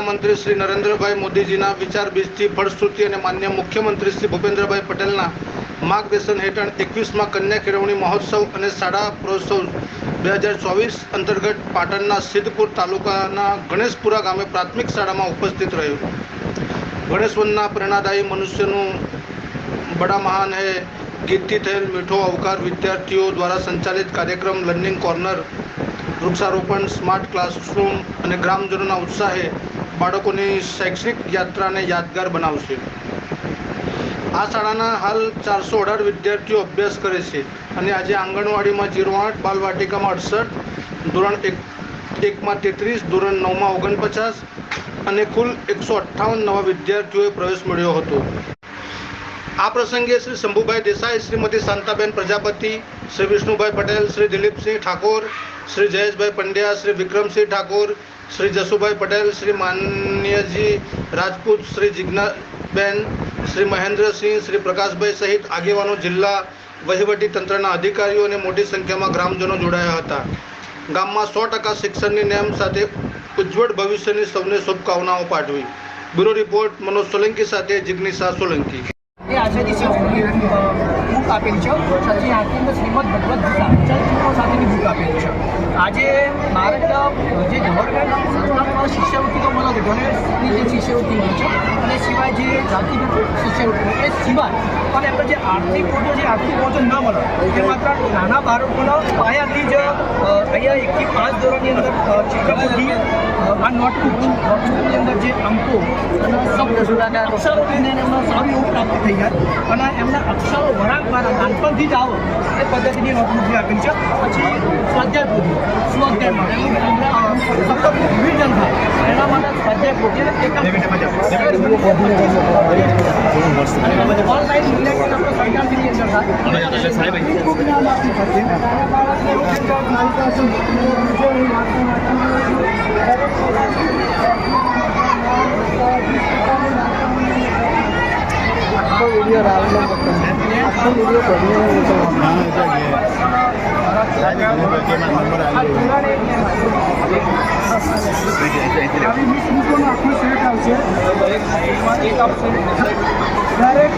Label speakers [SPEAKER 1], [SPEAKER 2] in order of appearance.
[SPEAKER 1] પ્રધાનમંત્રી શ્રી નરેન્દ્રભાઈ મોદીજીના વિચાર બીજથી ફળશ્રુતિ અને માન્ય મુખ્યમંત્રી શ્રી ભૂપેન્દ્રભાઈ પટેલના માર્ગદર્શન હેઠળ 21મા કન્યા કેળવણી મહોત્સવ અને શાળા પ્રવેશોત્સવ 2024 અંતર્ગત પાટણના સિદ્ધપુર તાલુકાના ગણેશપુરા ગામે પ્રાથમિક શાળામાં ઉપસ્થિત રહ્યો। ગણેશ વંદના પ્રેરણાદાયી મનુષ્યનું બડા મહાન હૈ ગીતથી થયેલ મીઠો આવકાર, વિદ્યાર્થીઓ દ્વારા સંચાલિત કાર્યક્રમ લર્નિંગ કોર્નર, વૃક્ષારોપણ, સ્માર્ટ ક્લાસરૂમ અને ગ્રામજનોના ઉત્સાહે બાળકોની શૈક્ષણિક યાત્રાને યાદગાર બનાવશે। આ શાળાના હાલ 418 વિદ્યાર્થીઓ અભ્યાસ કરે છે અને આજે આંગણવાડીમાં 08, બાલવાટિકામાં 68, ધોરણ 1માં 33, ધોરણ 9માં 49 અને કુલ 158 નવા વિદ્યાર્થીઓએ પ્રવેશ મેળવ્યો હતો। આ પ્રસંગે શ્રી શંભુભાઈ દેસાઈ, શ્રીમતી શાંતાબેન પ્રજાપતિ, શ્રી વિષ્ણુભાઈ પટેલ, શ્રી દિલીપસિંહ ઠાકોર, શ્રી જયેશભાઈ પંડ્યા, શ્રી વિક્રમસિંહ ઠાકોર, શ્રી જસુભાઈ પટેલ, શ્રી માન્યજી રાજપૂત, શ્રી જિજ્ઞાબેન, શ્રી મહેન્દ્રસિંહ, શ્રી પ્રકાશભાઈ સહિત આગેવાનો, જિલ્લા વહીવટી તંત્રના અધિકારીઓ અને મોટી સંખ્યામાં ગ્રામજનો જોડાયા હતા। ગામમાં 100% શિક્ષણની નેમ સાથે ઉજ્જવળ ભવિષ્યની સૌને શુભકામનાઓ પાઠવી। બ્યુરો રિપોર્ટ મનોજ સોલંકી સાથે જિગ્નિશા સોલંકી।
[SPEAKER 2] આજે દિવસે બુક આપેલી છે સચિન આનંદ શ્રીમદ ભગવદ્ ગીતા ચરિત્રો સાથેની બુક આપેલી છે। આજે મારે જે ગવર્મેન્ટ સંસ્થામાં શિષ્યવૃત્તિ તો મળે છે, ગણેશની જે શિષ્યવૃત્તિ મળે છે અને સિવાય જે જાતિગત શિષ્યવૃત્તિ એ સિવાય અને એમને જે આર્થિક બોજો ન મળે એ માત્ર નાના બાળકોના પાયાથી જ અહીંયા 1 થી 5 ધોરણની અંદર ચિત્રપુટી, આ નોટબુકની અંદર જે અંકો અને શબ્દ અક્ષરોને એમનો સારું એવું પ્રાપ્ત થઈ જાય અને એમના અક્ષરો વળાંક દ્વારા નાનપણથી જ આવો એ પદ્ધતિની નોટબુક આપેલી છે। પછી સ્વાધ્યાય પોથી સ્વાધ્યાયમાં શબ્દ રિવિઝન થાય એના માટે સ્વાધ્યાય પોથી ઓનલાઈન મૂલ્યાંકન આપણે સરકારની અંદર वीडियो